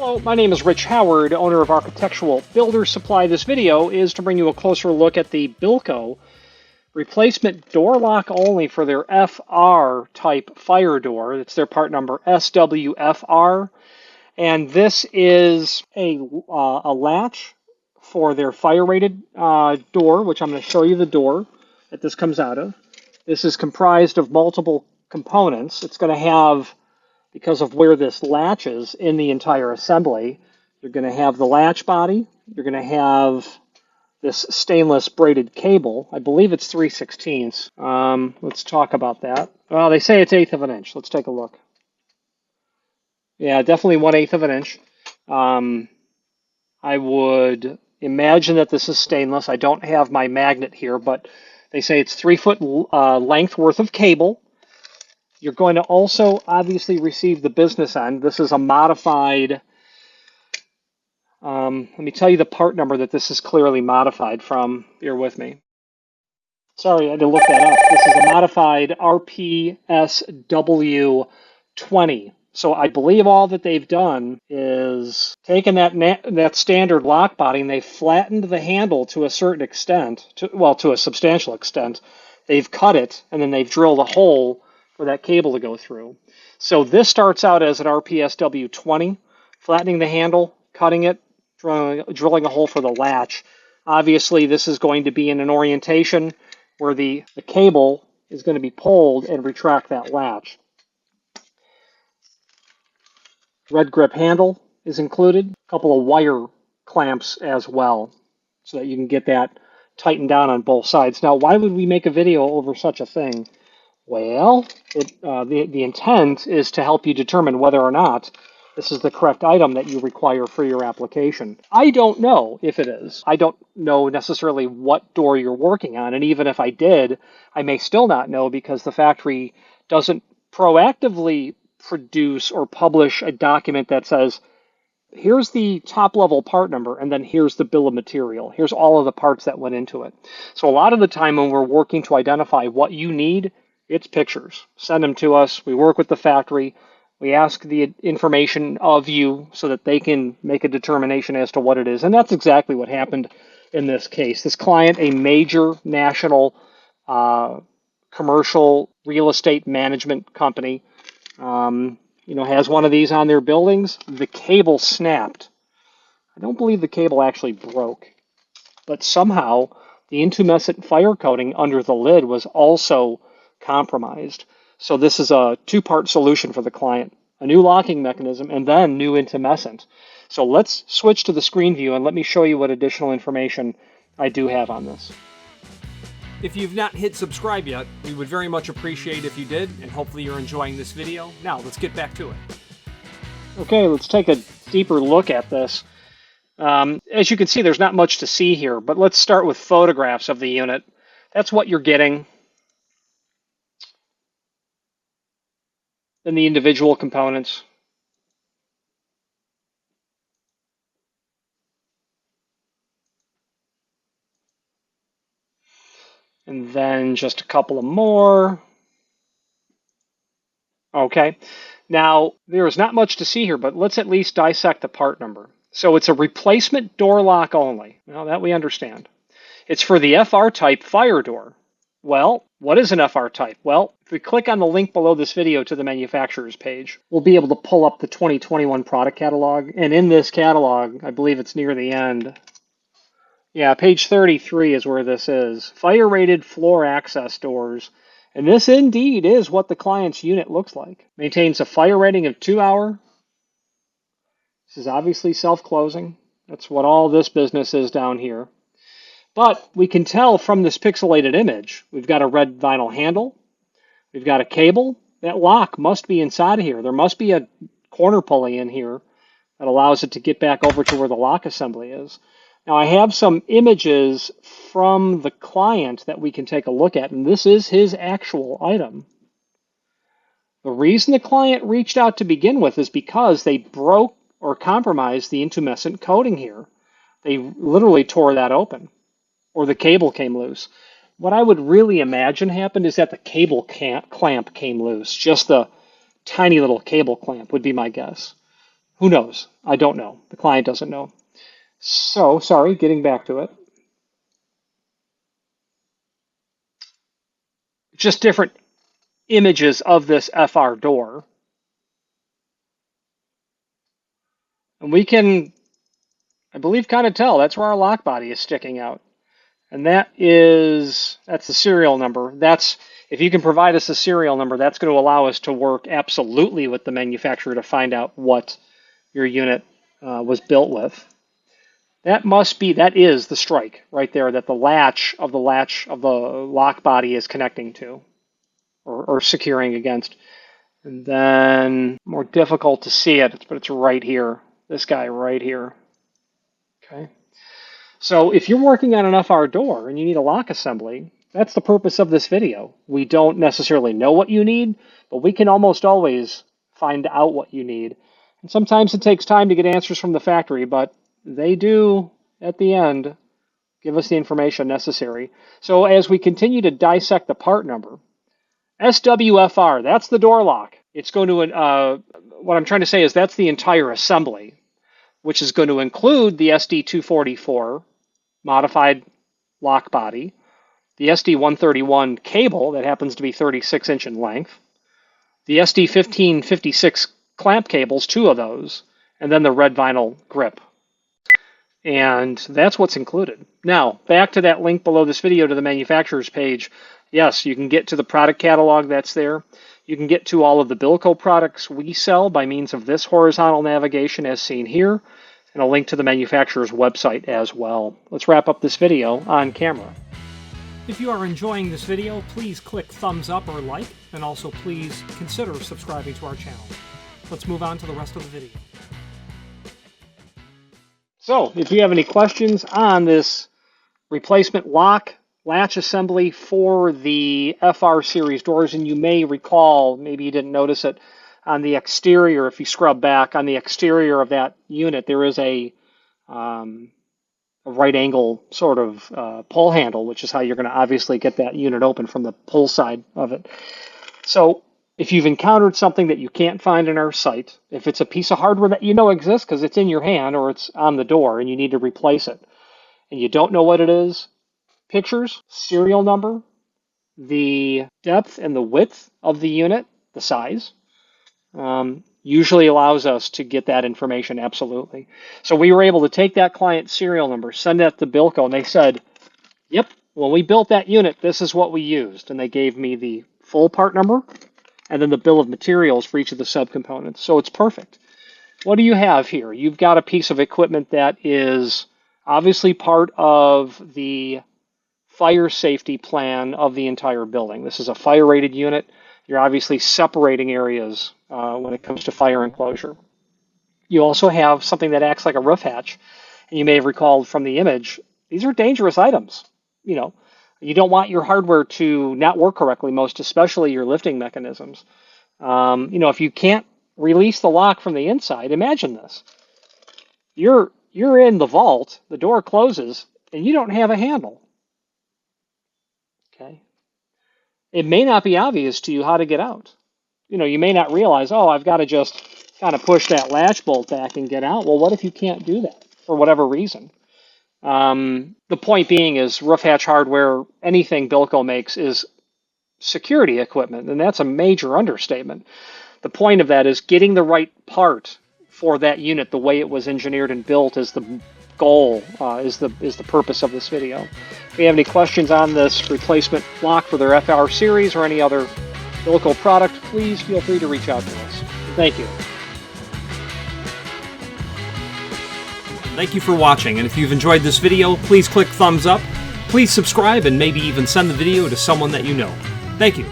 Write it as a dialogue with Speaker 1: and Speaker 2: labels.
Speaker 1: Hello, my name is Rich Howard, owner of Architectural Builder Supply. This video is to bring you a closer look at the Bilco replacement door lock only for their FR type fire door. It's their part number SWFR. And this is a latch for their fire rated door, which I'm going to show you the door that this comes out of. This is comprised of multiple components. It's going to have, because of where this latch is in the entire assembly, you're going to have the latch body, you're going to have this stainless braided cable. I believe it's 3/16. Let's talk about that. Well, they say it's 1/8 of an inch. Let's take a look. Yeah, definitely 1/8 of an inch. I would imagine that this is stainless. I don't have my magnet here, but they say it's 3 foot length worth of cable. You're going to also obviously receive the business end. This is a modified, let me tell you the part number that this is clearly modified from. Bear with me. Sorry, I had to look that up. This is a modified RPSW20. So I believe all that they've done is taken that standard lock body and they've flattened the handle to a certain extent, to a substantial extent. They've cut it and then they've drilled a hole for that cable to go through. So this starts out as an RPSW20, flattening the handle, cutting it, drilling a hole for the latch. Obviously, this is going to be in an orientation where the cable is going to be pulled and retract that latch. Red grip handle is included, a couple of wire clamps as well, so that you can get that tightened down on both sides. Now, why would we make a video over such a thing? Well, the intent is to help you determine whether or not this is the correct item that you require for your application. I don't know if it is. I don't know necessarily what door you're working on, and even if I did, I may still not know because the factory doesn't proactively produce or publish a document that says, here's the top level part number, and then here's the bill of material. Here's all of the parts that went into it. So a lot of the time when we're working to identify what you need, it's pictures. Send them to us. We work with the factory. We ask the information of you so that they can make a determination as to what it is. And that's exactly what happened in this case. This client, a major national commercial real estate management company, has one of these on their buildings. The cable snapped. I don't believe the cable actually broke, but somehow the intumescent fire coating under the lid was also compromised. So this is a two-part solution for the client, a new locking mechanism and then new intumescent. So let's switch to the screen view and let me show you what additional information I do have on this.
Speaker 2: If you've not hit subscribe yet, we would very much appreciate if you did, and hopefully you're enjoying this video. Now, let's get back to it.
Speaker 1: Okay, let's take a deeper look at this. As you can see, there's not much to see here, but let's start with photographs of the unit. That's what you're getting. Then the individual components. And then just a couple of more. Okay, now there is not much to see here, but let's at least dissect the part number. So it's a replacement door lock only. Now that we understand. It's for the FR type fire door. Well, what is an FR type? Well, if we click on the link below this video to the manufacturer's page, we'll be able to pull up the 2021 product catalog. And in this catalog, I believe it's near the end. Yeah, page 33 is where this is. Fire-rated floor access doors. And this indeed is what the client's unit looks like. Maintains a fire rating of 2 hour. This is obviously self-closing. That's what all this business is down here. But we can tell from this pixelated image, we've got a red vinyl handle. We've got a cable. That lock must be inside of here. There must be a corner pulley in here that allows it to get back over to where the lock assembly is. Now I have some images from the client that we can take a look at, and this is his actual item. The reason the client reached out to begin with is because they broke or compromised the intumescent coating here. They literally tore that open, or the cable came loose. What I would really imagine happened is that the cable clamp came loose. Just the tiny little cable clamp would be my guess. Who knows? I don't know. The client doesn't know. So, sorry, getting back to it. Just different images of this FR door. And we can, I believe, kind of tell that's where our lock body is sticking out. And that's the serial number. If you can provide us a serial number, that's going to allow us to work absolutely with the manufacturer to find out what your unit was built with. That is the strike right there that the latch of the lock body is connecting to or securing against. And then more difficult to see it, but it's right here. This guy right here. Okay. So if you're working on an FR door and you need a lock assembly, that's the purpose of this video. We don't necessarily know what you need, but we can almost always find out what you need. And sometimes it takes time to get answers from the factory, but they do, at the end, give us the information necessary. So as we continue to dissect the part number, SWFR, that's the door lock. It's going to, what I'm trying to say is that's the entire assembly, which is going to include the SD244 modified lock body, the SD131 cable that happens to be 36-inch in length, the SD1556 clamp cables, 2 of those, and then the red vinyl grip. And that's what's included. Now, back to that link below this video to the manufacturer's page. Yes, you can get to the product catalog that's there. You can get to all of the Bilco products we sell by means of this horizontal navigation as seen here, and a link to the manufacturer's website as well. Let's wrap up this video on camera.
Speaker 2: If you are enjoying this video, please click thumbs up or like, and also please consider subscribing to our channel. Let's move on to the rest of the video.
Speaker 1: So, if you have any questions on this replacement lock latch assembly for the FR series doors, and you may recall, maybe you didn't notice it, on the exterior, if you scrub back, on the exterior of that unit, there is a right angle sort of pull handle, which is how you're going to obviously get that unit open from the pull side of it. So if you've encountered something that you can't find in our site, if it's a piece of hardware that you know exists because it's in your hand or it's on the door and you need to replace it, and you don't know what it is, pictures, serial number, the depth and the width of the unit, the size, usually allows us to get that information absolutely. So we were able to take that client serial number, send that to Bilco, and they said, yep, when we built that unit, this is what we used. And they gave me the full part number and then the bill of materials for each of the subcomponents. So it's perfect. What do you have here? You've got a piece of equipment that is obviously part of the fire safety plan of the entire building. This is a fire-rated unit. You're obviously separating areas when it comes to fire enclosure. You also have something that acts like a roof hatch. And you may have recalled from the image, these are dangerous items. You know, you don't want your hardware to not work correctly, most especially your lifting mechanisms. You know, if you can't release the lock from the inside, imagine this. You're in the vault, the door closes, and you don't have a handle. Okay. It may not be obvious to you how to get out. You know, you may not realize, oh, I've got to just kind of push that latch bolt back and get out. Well, what if you can't do that for whatever reason? The point being is roof hatch hardware, anything Bilco makes is security equipment, and that's a major understatement. The point of that is getting the right part for that unit the way it was engineered and built is the goal, is the purpose of this video. If you have any questions on this replacement lock for their FR series or any other Bilco product, please feel free to reach out to us. Thank you.
Speaker 2: Thank you for watching, and if you've enjoyed this video, please click thumbs up, please subscribe, and maybe even send the video to someone that you know. Thank you.